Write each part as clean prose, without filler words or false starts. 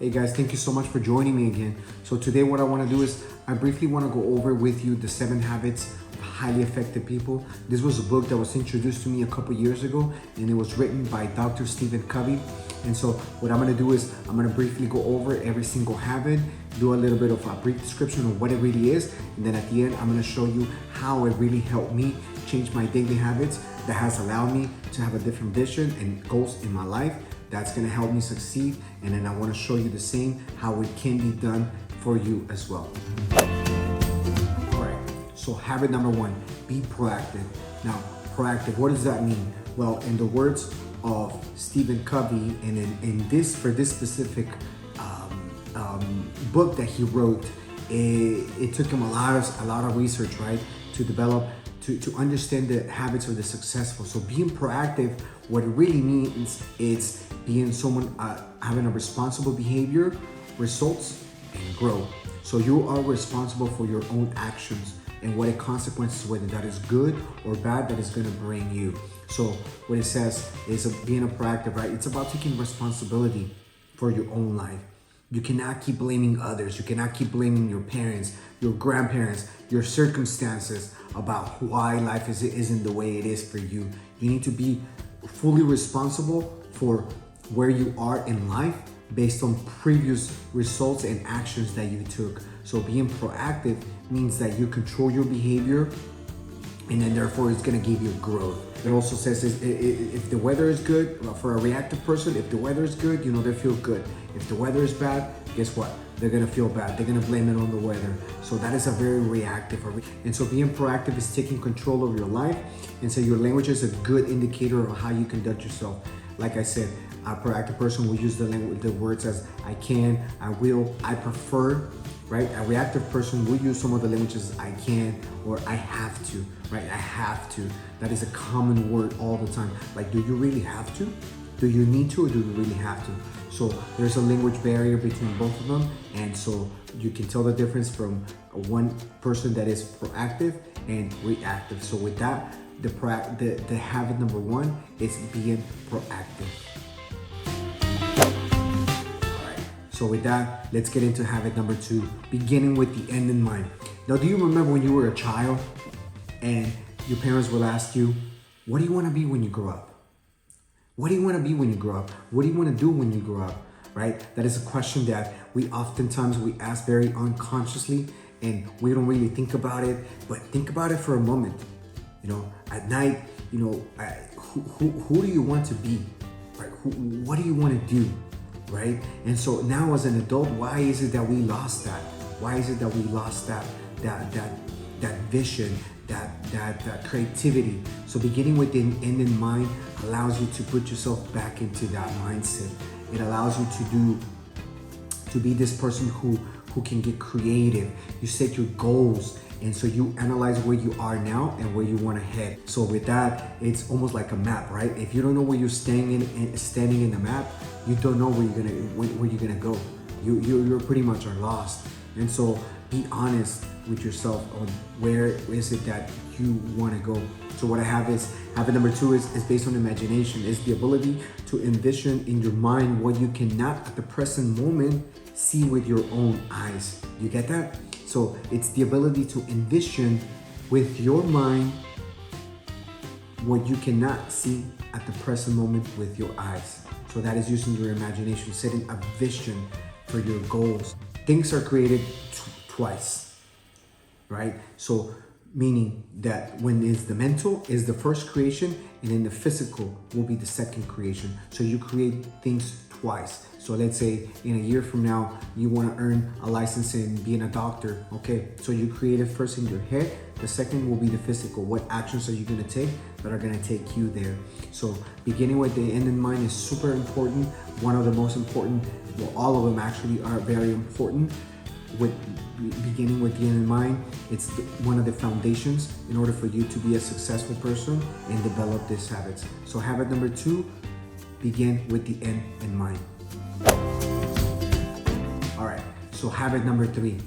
Hey guys, thank you so much for joining me again. So today what I want to do is I briefly want to go over with you the 7 habits of highly effective people. This was a book that was introduced to me a couple years ago, and it was written by Dr. Stephen Covey. And so what I'm going to do is I'm going to briefly go over every single habit, do a little bit of a brief description of what it really is, and then at the end I'm going to show you how it really helped me change my daily habits that has allowed me to have a different vision and goals in my life. That's going to help me succeed, and then I want to show you the same, how it can be done for you as well. All right, so habit number 1, be proactive. Now, proactive, what does that mean? Well, in the words of Stephen Covey, and in this, for this specific book that he wrote, it took him a lot of research, right, to develop, to understand the habits of the successful. So being proactive, what it really means is being someone having a responsible behavior, results, and growth. So you are responsible for your own actions and what the consequences, whether that is good or bad, that is going to bring you. So what it says is being a proactive, right? It's about taking responsibility for your own life. You cannot keep blaming others. You cannot keep blaming your parents, your grandparents, your circumstances about why life isn't the way it is for you. You need to be fully responsible for where you are in life based on previous results and actions that you took. So being proactive means that you control your behavior, and then therefore it's going to give you growth. It also says if the weather is good, for a reactive person, if the weather is good, they feel good. If the weather is bad, guess what? They're going to feel bad. They're going to blame it on the weather. So that is a very reactive. And so being proactive is taking control of your life. And so your language is a good indicator of how you conduct yourself. Like I said, a proactive person will use the words as I can, I will, I prefer, right? A reactive person will use some of the languages I can or I have to, right? I have to. That is a common word all the time. Like, do you really have to? Do you need to, or do you really have to? So there's a language barrier between both of them. And so you can tell the difference from one person that is proactive and reactive. So with that, the habit number 1 is being proactive. So with that, let's get into habit number 2, beginning with the end in mind. Now, do you remember when you were a child and your parents will ask you, what do you want to be when you grow up? What do you want to be when you grow up? What do you want to do when you grow up, right? That is a question that we ask very unconsciously, and we don't really think about it, but think about it for a moment. At night, who do you want to be? Right? What do you want to do? Right? And so now as an adult, why is it that we lost that? Why is it that we lost that vision, that creativity? So beginning with the end in mind allows you to put yourself back into that mindset. It allows you to be this person who can get creative. You set your goals, and so you analyze where you are now and where you want to head. So with that, it's almost like a map, right? If you don't know where you're standing in the map, you don't know where you're gonna go. You're pretty much are lost. And so be honest with yourself on where is it that you want to go. So what I have is habit number 2 is based on imagination. It's the ability to envision in your mind what you cannot at the present moment see with your own eyes. You get that? So it's the ability to envision with your mind what you cannot see at the present moment with your eyes. So that is using your imagination, setting a vision for your goals. Things are created twice, right? So meaning that when is the mental is the first creation, and then the physical will be the second creation. So you create things twice. So let's say in a year from now, you want to earn a license in being a doctor. Okay, so you create it first in your head. The second will be the physical. What actions are you going to take that are going to take you there? So beginning with the end in mind is super important. One of the most important, well, all of them actually are very important. With beginning with the end in mind, it's one of the foundations in order for you to be a successful person and develop these habits. So habit number 2, begin with the end in mind. All right, so habit number 3,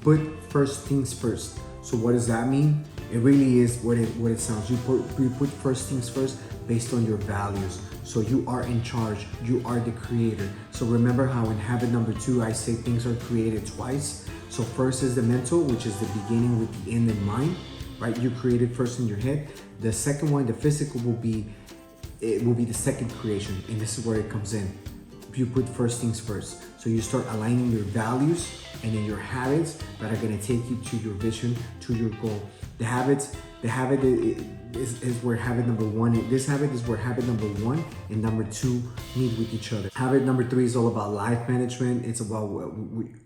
put first things first. So what does that mean? It really is what it sounds. You put first things first based on your values. So you are in charge. You are the creator. So remember how in habit number 2, I say things are created twice. So first is the mental, which is the beginning with the end in mind, right? You create it first in your head. The second one, the physical, will be the second creation, and this is where it comes in. You put first things first. So you start aligning your values and then your habits that are going to take you to your vision, to your goal. The habit is where habit number 1. This habit is where habit number 1 and number 2 meet with each other. Habit number 3 is all about life management. It's about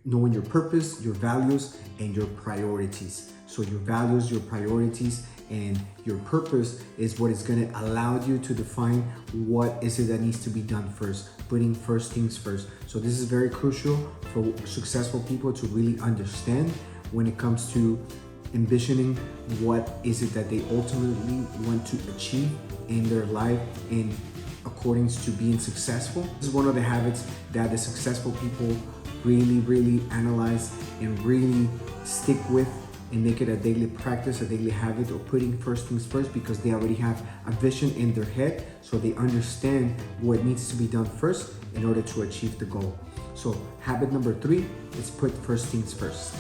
knowing your purpose, your values, and your priorities. So your values, your priorities, and your purpose is what is going to allow you to define what is it that needs to be done first, putting first things first. So this is very crucial for successful people to really understand when it comes to envisioning what is it that they ultimately want to achieve in their life in accordance to being successful. This is one of the habits that the successful people really analyze and really stick with and make it a daily practice, a daily habit of putting first things first, because they already have a vision in their head, so they understand what needs to be done first in order to achieve the goal. So habit number 3 is put first things first.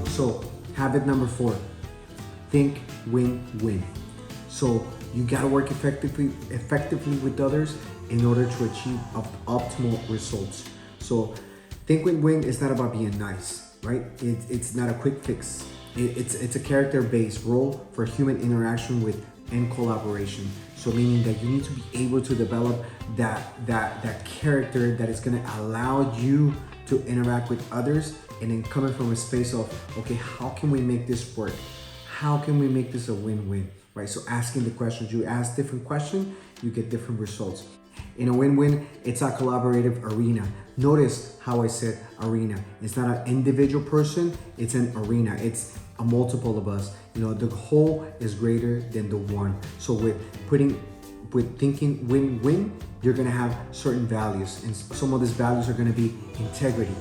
So habit number 4, think win-win. So you gotta work effectively with others in order to achieve optimal results. So think win-win is not about being nice, right? It's not a quick fix. It's a character-based role for human interaction with and collaboration. So meaning that you need to be able to develop that character that is going to allow you to interact with others, and then coming from a space of, okay, how can we make this work? How can we make this a win-win, right? So asking the questions, you ask different questions, you get different results. In a win-win, it's a collaborative arena. Notice how I said arena. It's not an individual person, it's an arena. It's a multiple of us. The whole is greater than the one. So with thinking win-win, you're gonna have certain values. And some of these values are gonna be integrity,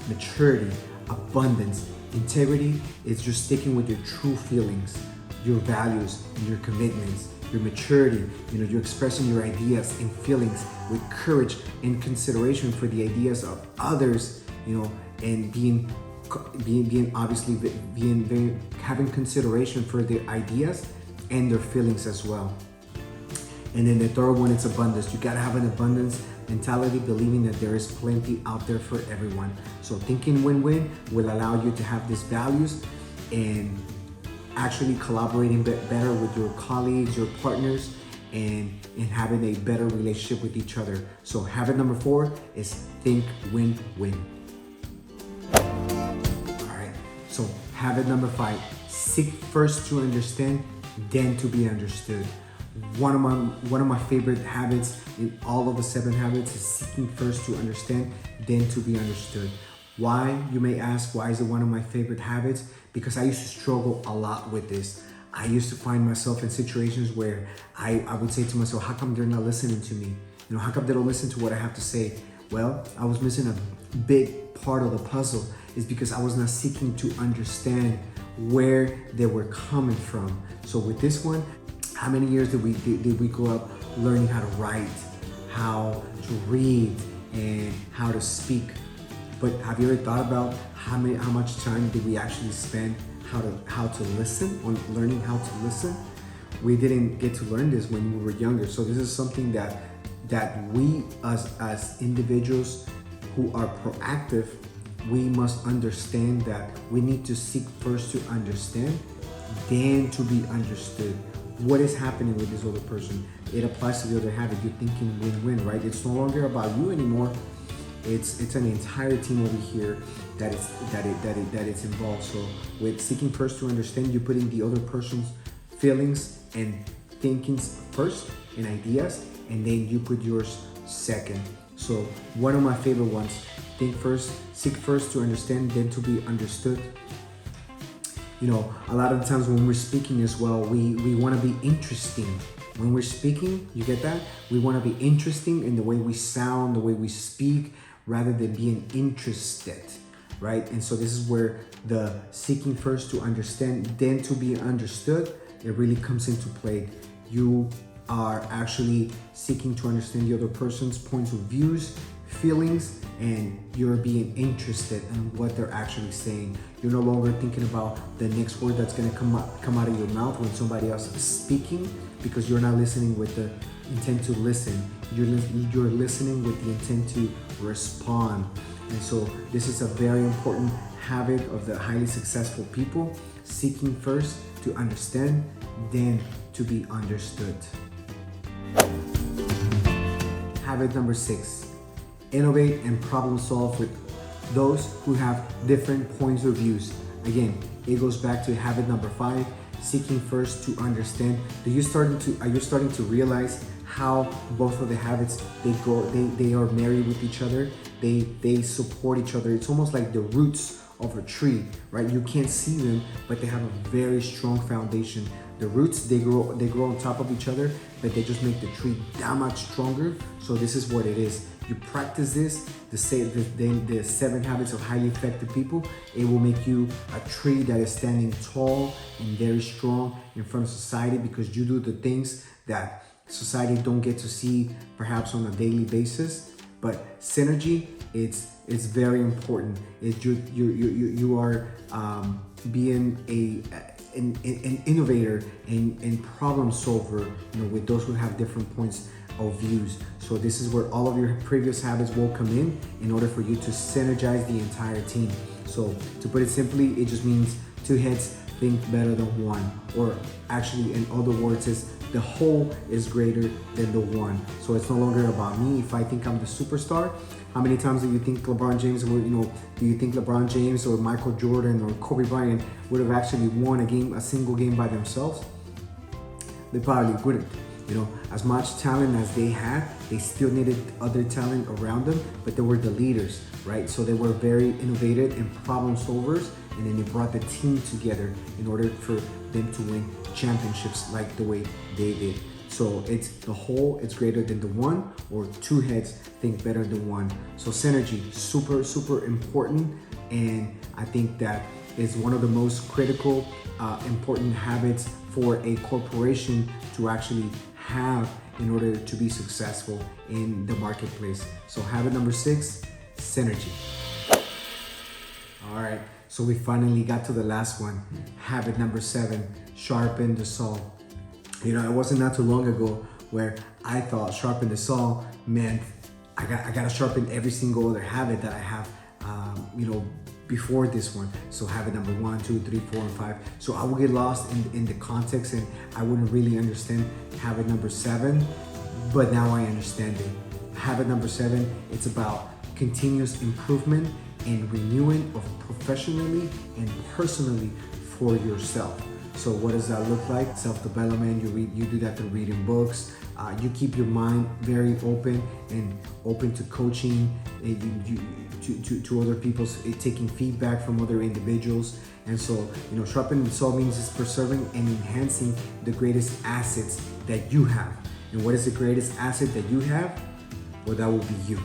maturity, abundance. Integrity is just sticking with your true feelings, your values, and your commitments. Your maturity, you're expressing your ideas and feelings with courage and consideration for the ideas of others, and having consideration for their ideas and their feelings as well. And then the third one, it's abundance. You gotta have an abundance mentality, believing that there is plenty out there for everyone. So thinking win-win will allow you to have these values and actually collaborating better with your colleagues, your partners, and having a better relationship with each other. So habit number 4 is think win-win. All right, so habit number 5, seek first to understand, then to be understood. One of my favorite habits in all of the 7 habits is seeking first to understand, then to be understood. Why, you may ask, why is it one of my favorite habits? Because I used to struggle a lot with this. I used to find myself in situations where I would say to myself, how come they're not listening to me? How come they don't listen to what I have to say? Well, I was missing a big part of the puzzle, is because I was not seeking to understand where they were coming from. So with this one, how many years did we grow up learning how to write, how to read, and how to speak? But have you ever thought about how much time did we actually spend how to listen, on learning how to listen? We didn't get to learn this when we were younger. So this is something that we as individuals who are proactive, we must understand that we need to seek first to understand, then to be understood. What is happening with this other person? It applies to the other habit. You're thinking win-win, right? It's no longer about you anymore. It's an entire team over here that it's involved. So with seeking first to understand, you're putting the other person's feelings and thinkings first and ideas, and then you put yours second. So one of my favorite ones, seek first to understand, then to be understood. A lot of the times when we're speaking as well, we want to be interesting. When we're speaking, you get that? We want to be interesting in the way we sound, the way we speak, rather than being interested. right? And so this is where the seeking first to understand, then to be understood, it really comes into play. You are actually seeking to understand the other person's points of views, feelings, and you're being interested in what they're actually saying. You're no longer thinking about the next word that's going to come out of your mouth when somebody else is speaking, because you're not listening with the intent to listen. You're listening with the intent to respond. And so this is a very important habit of the highly successful people: seeking first to understand, then to be understood. Habit number 6, innovate and problem solve with those who have different points of views. Again, it goes back to habit number 5, seeking first to understand. Are you starting to realize how both of the habits, they are married with each other? They support each other. It's almost like the roots of a tree, right? You can't see them, but they have a very strong foundation. The roots, they grow on top of each other, but they just make the tree that much stronger. So this is what it is. You practice this, the 7 habits of highly effective people. It will make you a tree that is standing tall and very strong in front of society, because you do the things that society don't get to see perhaps on a daily basis. But synergy, it's very important. You are being an innovator and problem solver, with those who have different points of views. So this is where all of your previous habits will come in order for you to synergize the entire team. So to put it simply, it just means 2 heads think better than one, or actually in other words is the whole is greater than the one. So it's no longer about me. If I think I'm the superstar, how many times do you think LeBron James or Michael Jordan or Kobe Bryant would have actually won a single game by themselves? They probably wouldn't. As much talent as they had, they still needed other talent around them, but they were the leaders, right? So they were very innovative and problem solvers, and then they brought the team together in order for them to win championships like the way they did. So it's the whole, it's greater than the one, or 2 heads think better than one. So synergy, super, super important. And I think that is one of the most critical, important habits for a corporation to actually have in order to be successful in the marketplace. So habit number 6, synergy. All right, so we finally got to the last one. Habit number 7, sharpen the saw. It wasn't not too long ago where I thought sharpen the saw meant I gotta sharpen every single other habit that I have, before this one. So habit number 1, 2, 3, 4, and 5. So I would get lost in the context, and I wouldn't really understand habit number 7, but now I understand it. Habit number 7, it's about continuous improvement and renewing of professionally and personally for yourself. So what does that look like? Self-development. You do that through reading books. You keep your mind very open to coaching, to other people's, taking feedback from other individuals. And so, sharpen the saw means it's preserving and enhancing the greatest assets that you have. And what is the greatest asset that you have? Well, that will be you.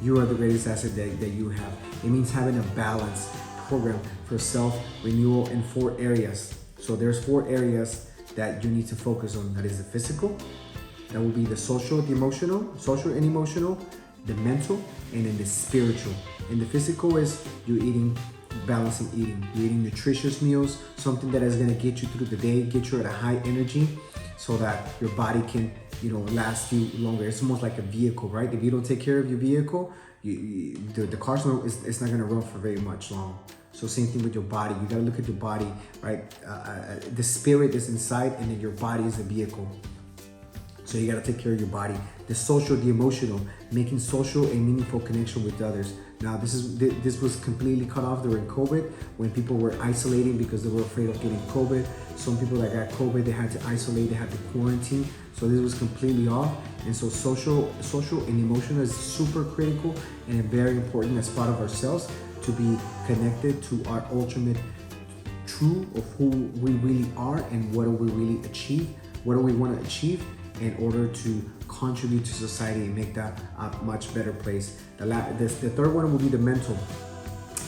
You are the greatest asset that you have. It means having a balanced program for self-renewal in 4 areas. So there's 4 areas that you need to focus on. That is the physical, that will be the social and emotional, the mental, and then the spiritual. And the physical is you balancing eating. You're eating nutritious meals, something that is gonna get you through the day, get you at a high energy, so that your body can, last you longer. It's almost like a vehicle, right? If you don't take care of your vehicle, the car's it's not gonna run for very much long. So same thing with your body. You gotta look at your body, right? The spirit is inside, and then your body is the vehicle. So you gotta take care of your body. The social, the emotional, making social and meaningful connection with others. Now this was completely cut off during COVID, when people were isolating because they were afraid of getting COVID. Some people that got COVID, they had to isolate, they had to quarantine. So this was completely off. And so social and emotional is super critical and very important as part of ourselves, to be connected to our ultimate true of who we really are and what do we really achieve, what do we want to achieve in order to contribute to society and make that a much better place. The third one will be the mental.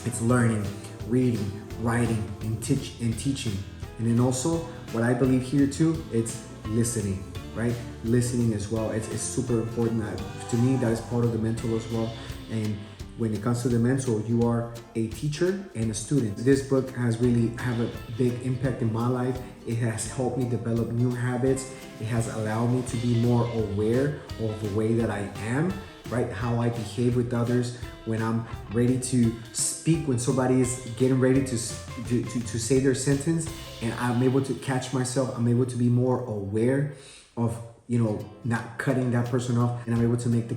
It's learning, reading, writing, and teaching. And then also, what I believe here too, it's listening, right? Listening as well. It's super important. To me, that is part of the mental as well. And when it comes to the mental, you are a teacher and a student. This book has really have a big impact in my life. It has helped me develop new habits. It has allowed me to be more aware of the way that I am, right? How I behave with others, when I'm ready to speak, when somebody is getting ready to say their sentence, and I'm able to catch myself. I'm able to be more aware of, not cutting that person off, and I'm able to make the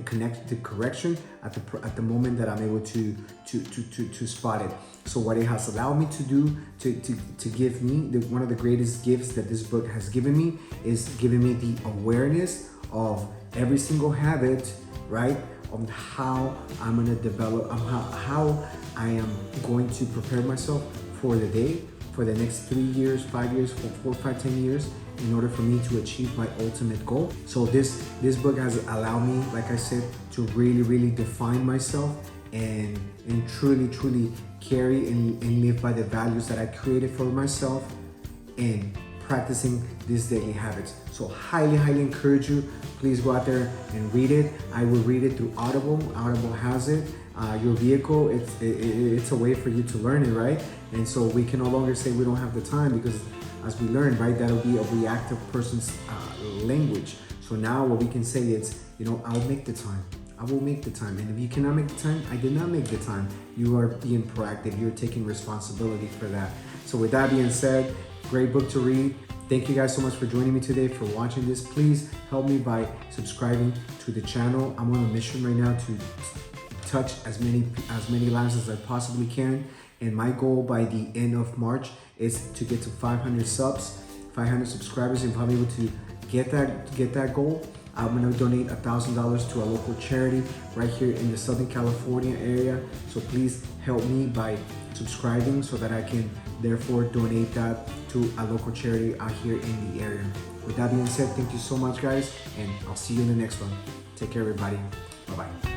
correction at the moment that I'm able to spot it. So what it has allowed me to do, to give me one of the greatest gifts that this book has given me, is giving me the awareness of every single habit, right? On how I'm gonna develop, how I am going to prepare myself for the day, for the next 3 years, 5 years, 4, 5, 10 years, in order for me to achieve my ultimate goal. So this book has allowed me, like I said, to really define myself and truly carry and live by the values that I created for myself, and practicing these daily habits. So highly encourage you, please go out there and read it. I will read it through Audible. Audible has it. Your vehicle, it's a way for you to learn it, right? And so we can no longer say we don't have the time, because as we learn, right, that'll be a reactive person's language. So now what we can say is, I'll make the time. I will make the time. And if you cannot make the time, I did not make the time. You are being proactive. You're taking responsibility for that. So with that being said, great book to read. Thank you guys so much for joining me today, for watching this. Please help me by subscribing to the channel. I'm on a mission right now to touch as many lives as I possibly can. And my goal by the end of March is to get to 500 subs, 500 subscribers. And if I'm able to get that goal, I'm gonna donate $1,000 to a local charity right here in the Southern California area. So please help me by subscribing, so that I can therefore donate that to a local charity out here in the area. With that being said, thank you so much, guys, and I'll see you in the next one. Take care, everybody. Bye-bye.